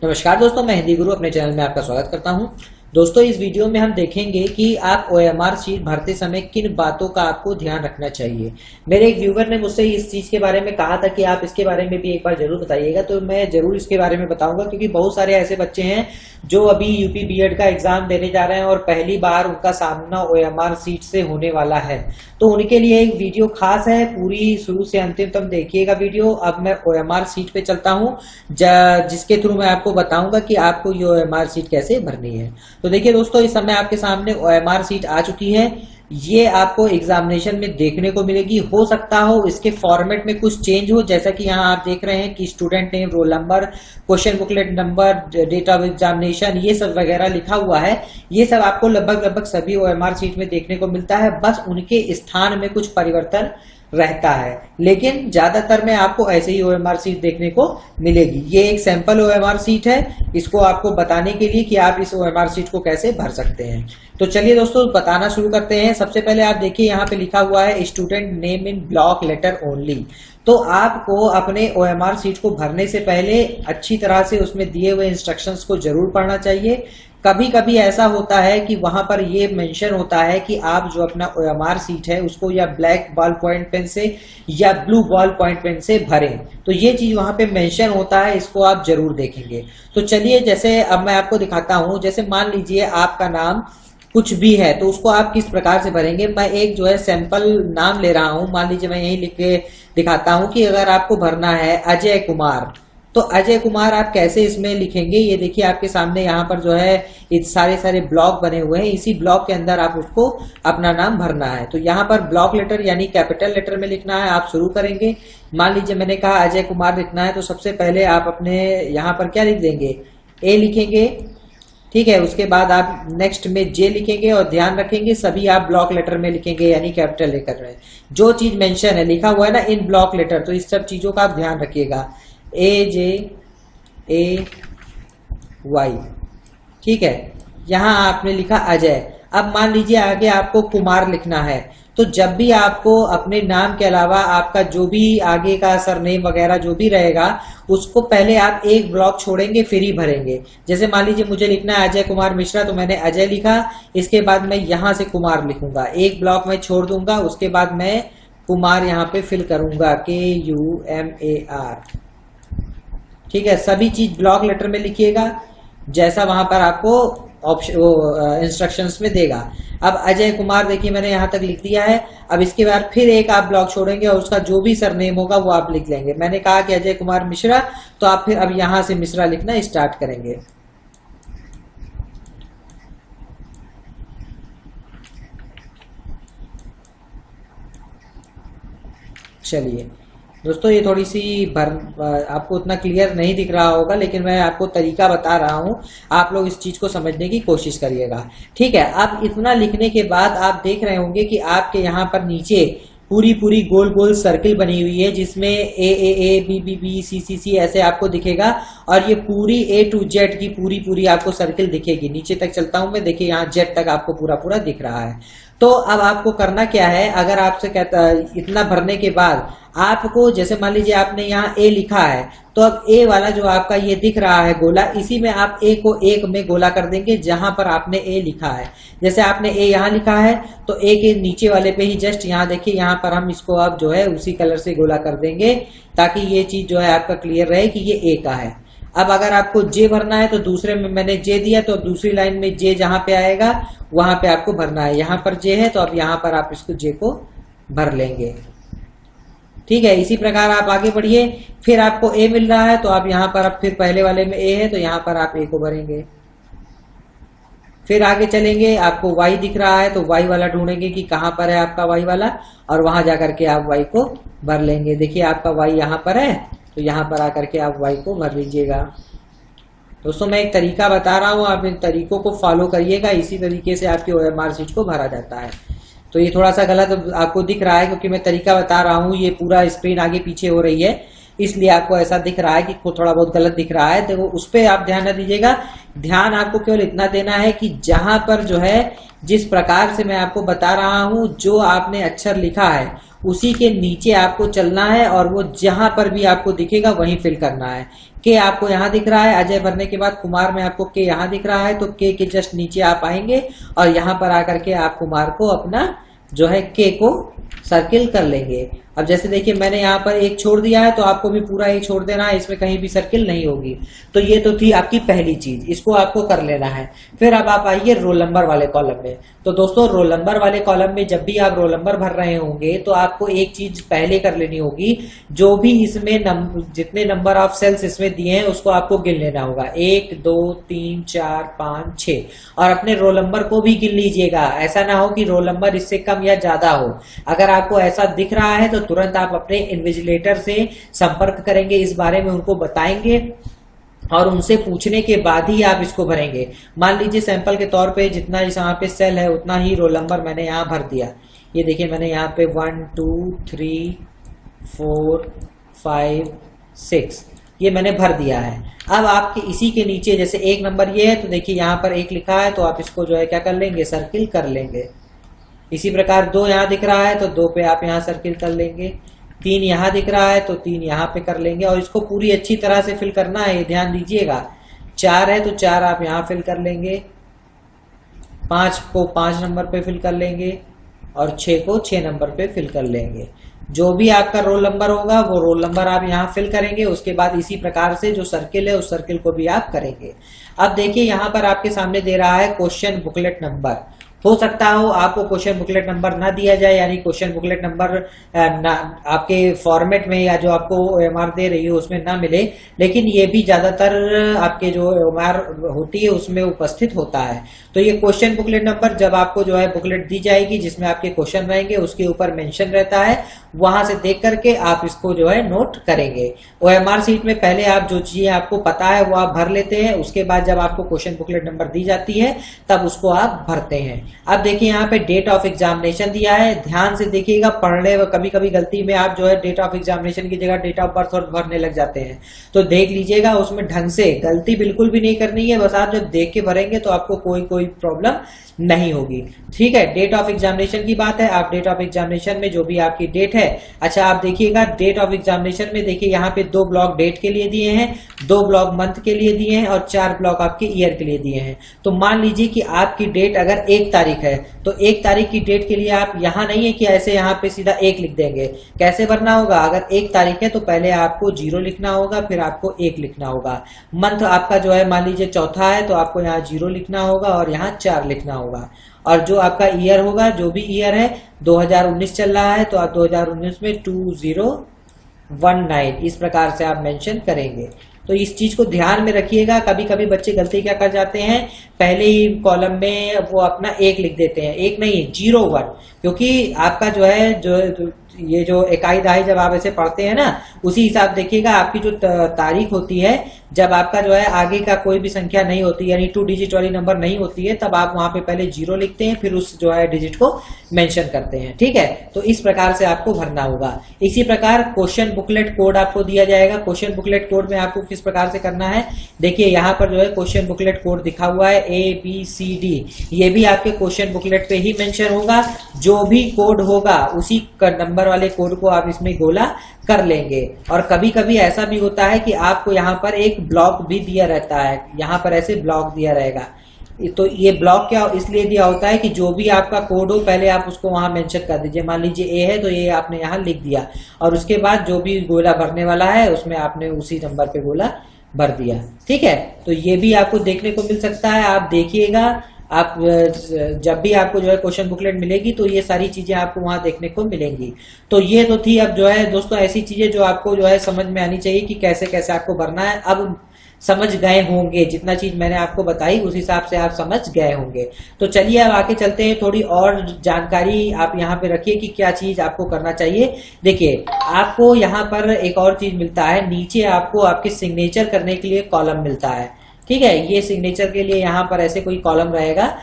नमस्कार दोस्तों, मैं हिंदी गुरु अपने चैनल में आपका स्वागत करता हूं। दोस्तों, इस वीडियो में हम देखेंगे कि आप OMR शीट भरते समय किन बातों का आपको ध्यान रखना चाहिए। मेरे एक व्यूवर ने मुझसे इस चीज के बारे में कहा था कि आप इसके बारे में भी एक बार जरूर बताइएगा, तो मैं जरूर इसके बारे में बताऊंगा, क्योंकि बहुत सारे ऐसे बच्चे हैं जो अभी यूपी बीएड का एग्जाम देने जा रहे हैं और पहली बार उनका सामना OMR शीट से होने वाला है। तो उनके लिए एक वीडियो खास है, पूरी शुरू से अंतिम तक देखिएगा वीडियो। अब मैं OMR शीट पे चलता हूँ, जिसके थ्रू मैं आपको बताऊंगा कि आपको ये OMR शीट कैसे भरनी है। तो देखिए दोस्तों, इस समय आपके सामने OMR शीट आ चुकी है। ये आपको एग्जामिनेशन में देखने को मिलेगी। हो सकता हो इसके फॉर्मेट में कुछ चेंज हो, जैसा कि यहाँ आप देख रहे हैं कि student name, roll number, question booklet number, date of examination, ये सब वगैरह लिखा हुआ है। ये सब आपको लगभग सभी OMR शीट में देखने को मिलता है, बस उनके स्थान में कुछ परिवर्तन रहता है, लेकिन ज्यादातर में आपको ऐसे ही OMR शीट देखने को मिलेगी। ये एक सैंपल OMR शीट है, इसको आपको बताने के लिए कि आप इस OMR शीट को कैसे भर सकते हैं। तो चलिए दोस्तों, बताना शुरू करते हैं। सबसे पहले आप देखिए, यहाँ पे लिखा हुआ है student name in block letter only. तो आपको अपने OMR शीट को भरने से पहले अच्छी तरह से उसमें दिए हुए इंस्ट्रक्शंस को जरूर पढ़ना चाहिए। कभी कभी ऐसा होता है कि वहां पर ये मेंशन होता है कि आप जो अपना OMR शीट है उसको या ब्लैक बॉल पॉइंट पेन से या ब्लू बॉल पॉइंट पेन से भरें। तो ये चीज वहां पे मेंशन होता है, इसको आप जरूर देखेंगे। तो चलिए, जैसे अब मैं आपको दिखाता हूं। जैसे मान लीजिए आपका नाम कुछ भी है, तो उसको आप किस प्रकार से भरेंगे। मैं एक जो है सैंपल नाम ले रहा हूं। मान लीजिए मैं यही लिख के दिखाता हूं कि अगर आपको भरना है अजय कुमार, तो अजय कुमार आप कैसे इसमें लिखेंगे। ये देखिए आपके सामने यहाँ पर जो है सारे ब्लॉक बने हुए हैं। इसी ब्लॉक के अंदर आप उसको अपना नाम भरना है। तो यहाँ पर ब्लॉक लेटर यानी कैपिटल लेटर में लिखना है। आप शुरू करेंगे। मान लीजिए मैंने कहा अजय कुमार लिखना है, तो सबसे पहले आप अपने यहाँ पर क्या लिख देंगे, ए लिखेंगे। ठीक है, उसके बाद आप नेक्स्ट में जे लिखेंगे और ध्यान रखेंगे सभी आप ब्लॉक लेटर में लिखेंगे, यानी कैपिटल लेकर रहे। जो चीज मेंशन है, लिखा हुआ है ना इन ब्लॉक लेटर, तो इस सब चीजों का आप ध्यान रखिएगा। AJAY, ठीक है। यहां आपने लिखा अजय। अब मान लीजिए आगे आपको कुमार लिखना है, तो जब भी आपको अपने नाम के अलावा आपका जो भी आगे का सरनेम वगैरह जो भी रहेगा, उसको पहले आप एक ब्लॉक छोड़ेंगे फिर ही भरेंगे। जैसे मान लीजिए मुझे लिखना है अजय कुमार मिश्रा, तो मैंने अजय लिखा, इसके बाद मैं यहां से कुमार लिखूंगा, एक ब्लॉक मैं छोड़ दूंगा, उसके बाद मैं कुमार यहाँ पे फिल करूंगा, KUMAR। ठीक है, सभी चीज ब्लॉक लेटर में लिखिएगा जैसा वहां पर आपको ऑप्शन इंस्ट्रक्शंस में देगा। अब अजय कुमार देखिए मैंने यहां तक लिख दिया है। अब इसके बाद फिर एक आप ब्लॉक छोड़ेंगे और उसका जो भी सरनेम होगा वो आप लिख लेंगे। मैंने कहा कि अजय कुमार मिश्रा, तो आप फिर अब यहां से मिश्रा लिखना स्टार्ट करेंगे। चलिए दोस्तों, ये थोड़ी सी आपको उतना क्लियर नहीं दिख रहा होगा, लेकिन मैं आपको तरीका बता रहा हूं। आप लोग इस चीज को समझने की कोशिश करिएगा। ठीक है, अब इतना लिखने के बाद आप देख रहे होंगे कि आपके यहाँ पर नीचे पूरी गोल गोल सर्किल बनी हुई है, जिसमें A B C ऐसे आपको दिखेगा, और ये पूरी A to Z की पूरी आपको सर्किल दिखेगी। नीचे तक चलता हूं मैं, देखिए यहाँ Z तक आपको पूरा दिख रहा है। तो अब आपको करना क्या है, अगर आपसे कहता इतना भरने के बाद आपको, जैसे मान लीजिए आपने यहाँ A लिखा है, तो अब A वाला जो आपका ये दिख रहा है गोला, इसी में आप A को एक में गोला कर देंगे जहां पर आपने A लिखा है। जैसे आपने A यहाँ लिखा है, तो A के नीचे वाले पे ही जस्ट यहाँ देखिए, यहाँ पर हम इसको अब जो है उसी कलर से गोला कर देंगे, ताकि ये चीज जो है आपका क्लियर रहे कि ये A का है। अब अगर आपको J भरना है, तो दूसरे में मैंने J दिया, तो दूसरी लाइन में J जहां पे आएगा वहां पे आपको भरना है। यहाँ पर J है, तो अब यहाँ पर आप इसको J को भर लेंगे। ठीक है, इसी प्रकार आप आगे बढ़िए। फिर आपको A मिल रहा है, तो आप यहाँ पर अब फिर पहले वाले में A है, तो यहाँ पर आप A को भरेंगे। फिर आगे चलेंगे, आपको Y दिख रहा है, तो Y वाला ढूंढेंगे कि कहां पर है आपका Y वाला, और वहां जाकर के आप Y को भर लेंगे। देखिए आपका Y यहाँ पर है, तो यहाँ पर आकर के आप Y को भर लीजिएगा। दोस्तों, मैं एक तरीका बता रहा हूँ, आप इन तरीकों को फॉलो करिएगा। इसी तरीके से आपकी OMR शीट को भरा जाता है। तो ये थोड़ा सा गलत आपको दिख रहा है, क्योंकि मैं तरीका बता रहा हूँ, ये पूरा स्क्रीन आगे पीछे हो रही है, इसलिए आपको ऐसा दिख रहा है कि थोड़ा बहुत गलत दिख रहा है। तो उस पर आप ध्यान न दीजिएगा। ध्यान आपको केवल इतना देना है कि जहां पर जो है, जिस प्रकार से मैं आपको बता रहा हूं, जो आपने अक्षर लिखा है उसी के नीचे आपको चलना है और वो जहां पर भी आपको दिखेगा वहीं फिल करना है। के आपको यहाँ दिख रहा है, अजय भरने के बाद कुमार में आपको के यहाँ दिख रहा है, तो के जस्ट नीचे आप आएंगे और यहाँ पर आकर के आप कुमार को अपना जो है के को सर्किल कर लेंगे। अब जैसे देखिए मैंने यहाँ पर एक छोड़ दिया है, तो आपको भी पूरा एक छोड़ देना है, इसमें कहीं भी सर्किल नहीं होगी। तो ये तो थी आपकी पहली चीज, इसको आपको कर लेना है। फिर अब आप आइए रोल नंबर वाले कॉलम में। तो दोस्तों रोल नंबर वाले कॉलम में जब भी आप रोल नंबर भर रहे होंगे तो आपको एक चीज पहले कर लेनी होगी, जो भी इसमें जितने नंबर ऑफ सेल्स इसमें दिए हैं उसको आपको गिन लेना होगा, 1 2 3 4 5 6, और अपने रोल नंबर को भी गिन लीजिएगा। ऐसा ना हो कि रोल नंबर इससे कम या ज्यादा हो। अगर आपको ऐसा दिख रहा है तो तुरंत आप अपने इन्विजिलेटर से संपर्क करेंगे, इस बारे में उनको बताएंगे और उनसे पूछने के बाद ही आप इसको भरेंगे। मान लीजिए सैंपल के तौर पे जितना यहाँ पे सेल है उतना ही रोल नंबर मैंने यहाँ भर दिया। ये देखिए मैंने यहाँ पे 1 2 3 4 5 6 ये मैंने भर दिया है। अब आपके इसी के नीचे जैसे एक नंबर ये है, तो देखिए यहाँ पर एक लिखा है, तो आप इसको जो है क्या कर लेंगे, सर्किल कर लेंगे। इसी प्रकार 2 यहाँ दिख रहा है, तो 2 पे आप यहाँ सर्किल कर लेंगे। 3 यहाँ दिख रहा है, तो 3 यहाँ पे कर लेंगे, और इसको पूरी अच्छी तरह से फिल करना है, ध्यान दीजिएगा। 4 है तो 4 आप यहाँ फिल कर लेंगे, 5 को 5 नंबर पे फिल कर लेंगे, और 6 को 6 नंबर पे फिल कर लेंगे। जो भी आपका रोल नंबर होगा वो रोल नंबर आप यहाँ फिल करेंगे। उसके बाद इसी प्रकार से जो सर्किल है उस सर्किल को भी आप करेंगे। अब देखिए यहाँ पर आपके सामने दे रहा है क्वेश्चन बुकलेट नंबर। हो सकता हो आपको क्वेश्चन बुकलेट नंबर ना दिया जाए, यानी क्वेश्चन बुकलेट नंबर आपके फॉर्मेट में या जो आपको ओएमआर दे रही है उसमें ना मिले, लेकिन ये भी ज्यादातर आपके जो ओएमआर होती है उसमें उपस्थित होता है। तो ये क्वेश्चन बुकलेट नंबर जब आपको जो है बुकलेट दी जाएगी जिसमें आपके क्वेश्चन रहेंगे उसके ऊपर मेंशन रहता है, वहां से देख करके आप इसको जो है नोट करेंगे। ओएमआर सीट में पहले आप जो चीजें आपको पता है वो आप भर लेते हैं, उसके बाद जब आपको क्वेश्चन बुकलेट नंबर दी जाती है तब उसको आप भरते हैं। अब देखिए यहाँ पे डेट ऑफ एग्जामिनेशन दिया है, ध्यान से देखिएगा। पढ़ने में कभी कभी गलती में आप जो है डेट ऑफ एग्जामिनेशन की जगह डेट ऑफ बर्थ और भरने लग जाते हैं, तो देख लीजिएगा उसमें ढंग से, गलती बिल्कुल भी नहीं करनी है। बस आप जब देख के भरेंगे तो आपको कोई प्रॉब्लम नहीं होगी। ठीक है, डेट ऑफ एग्जामिनेशन की बात है, आप डेट ऑफ एग्जामिनेशन में जो भी आपकी डेट है, अच्छा आप देखिएगा डेट ऑफ एग्जामिनेशन में देखिए यहाँ पे 2 ब्लॉक डेट के लिए दिए हैं, 2 ब्लॉक मंथ के लिए दिए हैं और 4 ब्लॉक आपके ईयर के लिए दिए हैं। तो मान लीजिए कि आपकी डेट अगर 1 तारीख है तो 1 तारीख की डेट के लिए आप यहाँ नहीं है कि ऐसे यहाँ पे सीधा 1 लिख देंगे। कैसे भरना होगा, अगर 1 तारीख है तो पहले आपको 0 लिखना होगा, फिर आपको 1 लिखना होगा। मंथ आपका जो है मान लीजिए चौथा है तो आपको यहाँ 0 लिखना होगा और यहाँ 4 लिखना होगा। और जो आपका ईयर होगा, जो भी ईयर है, 2019 चल रहा है तो आप 2019 में 2019 इस प्रकार से आप मेंशन करेंगे। तो इस चीज को ध्यान में रखिएगा। कभी कभी बच्चे गलती क्या कर जाते हैं, पहले ही कॉलम में वो अपना 1 लिख देते हैं, 1 नहीं 01, क्योंकि आपका जो है जो ये जो इकाई दहाई जब आप ऐसे पढ़ते हैं ना, उसी हिसाब देखिएगा आपकी जो तारीख होती है, जब आपका जो है आगे का कोई भी संख्या नहीं होती, यानी 2 डिजिट वाली नंबर नहीं होती है, तब आप वहां पे पहले 0 लिखते हैं, फिर उस जो है डिजिट को मेंशन करते हैं। ठीक है, तो इस प्रकार से आपको भरना होगा। इसी प्रकार क्वेश्चन बुकलेट कोड आपको दिया जाएगा। क्वेश्चन बुकलेट कोड में आपको किस प्रकार से करना है, देखिए यहाँ पर जो है क्वेश्चन बुकलेट कोड दिखा हुआ है ABCD, ये भी आपके क्वेश्चन बुकलेट पे ही मेंशन होगा। जो भी कोड होगा उसी नंबर वाले कोड को आप इसमें गोला कर लेंगे। और कभी कभी ऐसा भी होता है कि आपको यहाँ पर एक ब्लॉक भी दिया रहता है, यहाँ पर ऐसे ब्लॉक दिया रहेगा। तो ये ब्लॉक क्या इसलिए दिया होता है कि जो भी आपका कोड हो पहले आप उसको वहां मेंशन कर दीजिए। मान लीजिए ए है तो ये आपने यहाँ लिख दिया, और उसके बाद जो भी गोला भरने वाला है उसमें आपने उसी नंबर पे गोला भर दिया। ठीक है, तो ये भी आपको देखने को मिल सकता है, आप देखिएगा। आप जब भी आपको जो है क्वेश्चन बुकलेट मिलेगी तो ये सारी चीजें आपको वहां देखने को मिलेंगी। तो ये तो थी अब जो है दोस्तों ऐसी चीजें जो आपको जो है समझ में आनी चाहिए कि कैसे कैसे आपको भरना है। अब समझ गए होंगे, जितना चीज मैंने आपको बताई उस हिसाब से आप समझ गए होंगे। तो चलिए अब आके चलते हैं, थोड़ी और जानकारी आप यहाँ पे रखिए कि क्या चीज आपको करना चाहिए। देखिए आपको यहाँ पर एक और चीज मिलता है, नीचे आपको आपके सिग्नेचर करने के लिए कॉलम मिलता है। ठीक है, ये सिग्नेचर के लिए यहाँ पर ऐसे कोई कॉलम रहेगा,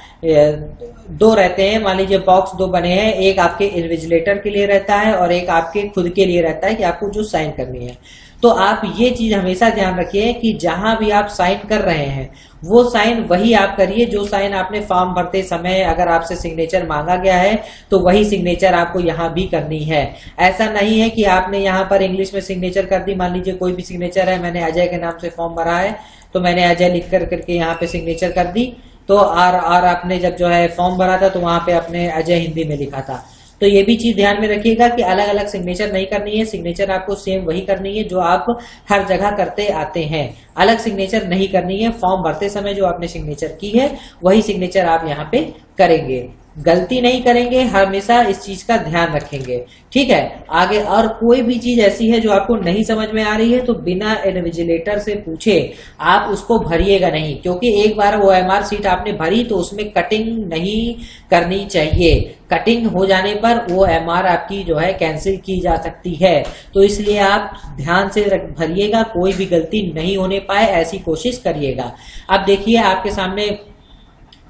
2 रहते हैं। मान लीजिए बॉक्स 2 बने हैं, एक आपके इन्विजिलेटर के लिए रहता है और एक आपके खुद के लिए रहता है कि आपको जो साइन करनी है। तो आप ये चीज हमेशा ध्यान रखिए कि जहां भी आप साइन कर रहे हैं वो साइन वही आप करिए जो साइन आपने फॉर्म भरते समय अगर आपसे सिग्नेचर मांगा गया है तो वही सिग्नेचर आपको यहाँ भी करनी है। ऐसा नहीं है कि आपने यहाँ पर इंग्लिश में सिग्नेचर कर दी, मान लीजिए कोई भी सिग्नेचर है, मैंने अजय के नाम से फॉर्म भरा है तो मैंने अजय लिख करके यहाँ पे सिग्नेचर कर दी, तो और आपने जब जो है फॉर्म भरा था तो वहां पे आपने अजय हिंदी में लिखा था। तो ये भी चीज ध्यान में रखिएगा कि अलग अलग सिग्नेचर नहीं करनी है, सिग्नेचर आपको सेम वही करनी है जो आप हर जगह करते आते हैं, अलग सिग्नेचर नहीं करनी है। फॉर्म भरते समय जो आपने सिग्नेचर की है वही सिग्नेचर आप यहाँ पे करेंगे, गलती नहीं करेंगे, हमेशा इस चीज का ध्यान रखेंगे। ठीक है, आगे और कोई भी चीज ऐसी है जो आपको नहीं समझ में आ रही है तो बिना इन्विजिलेटर से पूछे आप उसको भरिएगा नहीं, क्योंकि एक बार OMR सीट आपने भरी तो उसमें कटिंग नहीं करनी चाहिए। कटिंग हो जाने पर OMR आपकी जो है कैंसिल की जा सकती है, तो इसलिए आप ध्यान से भरिएगा, कोई भी गलती नहीं होने पाए ऐसी कोशिश करिएगा। अब देखिए आपके सामने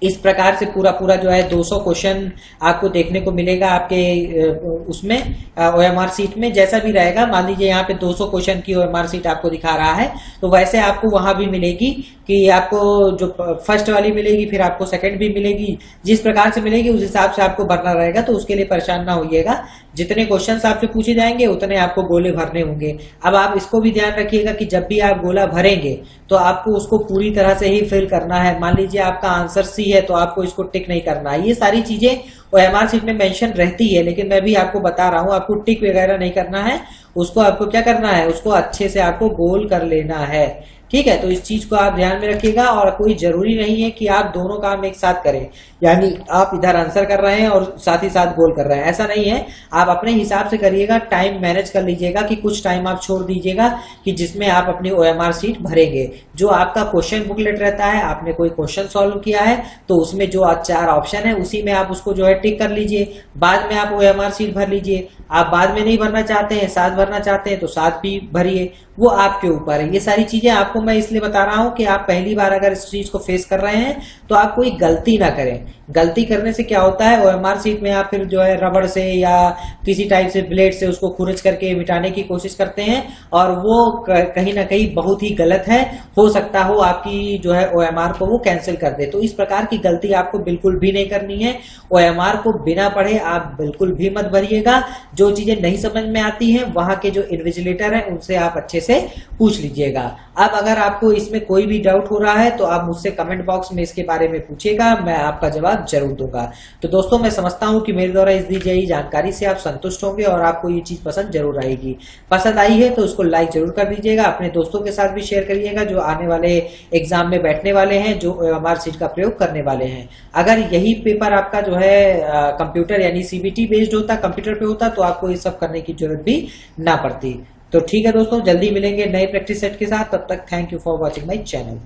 इस प्रकार से पूरा जो है 200 क्वेश्चन आपको देखने को मिलेगा आपके उसमें OMR सीट में। जैसा भी रहेगा, मान लीजिए यहाँ पे 200 क्वेश्चन की OMR सीट आपको दिखा रहा है तो वैसे आपको वहां भी मिलेगी कि आपको जो फर्स्ट वाली मिलेगी फिर आपको सेकंड भी मिलेगी, जिस प्रकार से मिलेगी उस हिसाब से आपको भरना रहेगा। तो उसके लिए परेशान ना होइएगा, जितने क्वेश्चंस आपसे पूछे जाएंगे उतने आपको गोले भरने होंगे। अब आप इसको भी ध्यान रखिएगा कि जब भी आप गोला भरेंगे तो आपको उसको पूरी तरह से ही फिल करना है। मान लीजिए आपका आंसर सी है तो आपको इसको टिक नहीं करना है। ये सारी चीजें OMR सीट में मेंशन रहती है, लेकिन मैं भी आपको बता रहा हूं, आपको टिक वगैरह नहीं करना है, उसको आपको क्या करना है, उसको अच्छे से आपको गोल कर लेना है। ठीक है, तो इस चीज को आप ध्यान में रखिएगा। और कोई जरूरी नहीं है कि आप दोनों काम एक साथ करें, यानी आप इधर आंसर कर रहे हैं और साथ ही साथ गोल कर रहे हैं, ऐसा नहीं है। आप अपने हिसाब से करिएगा, टाइम मैनेज कर लीजिएगा कि कुछ टाइम आप छोड़ दीजिएगा कि जिसमें आप अपनी OMR सीट भरेंगे। जो आपका क्वेश्चन बुकलेट रहता है, आपने कोई क्वेश्चन सॉल्व किया है तो उसमें जो 4 ऑप्शन है उसी में आप उसको जो है टिक कर लीजिए, बाद में आप OMR सीट भर लीजिए। आप बाद में नहीं भरना चाहते हैं, साथ भरना चाहते हैं तो साथ भी भरिए, वो आपके ऊपर है। ये सारी चीजें आपको मैं इसलिए बता रहा हूं कि आप पहली बार अगर इस चीज को फेस कर रहे हैं तो आप कोई गलती ना करें। गलती करने से क्या होता है, OMR सीट में आप फिर जो है रबड़ से या किसी टाइप से ब्लेड से उसको खुरच करके मिटाने की कोशिश करते हैं और वो कहीं ना कहीं बहुत ही गलत है। हो सकता हो आपकी जो है OMR को वो कैंसिल कर दे, तो इस प्रकार की गलती आपको बिल्कुल भी नहीं करनी है। OMR को बिना पढ़े आप बिल्कुल भी मत भरिएगा। जो चीजें नहीं समझ में आती हैं वहां के जो इन्विजिलेटर है उनसे आप अच्छे से पूछ लीजिएगा। अब अगर आपको इसमें कोई भी डाउट हो रहा है तो आप मुझसे कमेंट बॉक्स में इसके बारे में पूछिएगा, मैं आपका जवाब जरूर दूंगा। तो दोस्तों, मैं समझता हूं कि मेरे द्वारा इस दी गई जानकारी से आप संतुष्ट होंगे और आपको ये चीज पसंद जरूर आएगी। पसंद आई है तो उसको लाइक जरूर कर दीजिएगा, अपने दोस्तों के साथ भी शेयर करिएगा जो आने वाले एग्जाम में बैठने वाले हैं, जो OMR सीट का प्रयोग करने वाले हैं। अगर यही पेपर आपका जो है कंप्यूटर यानी CBT बेस्ड होता, कंप्यूटर पे होता, तो आपको ये सब करने की जरूरत भी ना पड़ती। तो ठीक है दोस्तों, जल्दी मिलेंगे नए प्रैक्टिस सेट के साथ। तब तक thank you for watching my channel.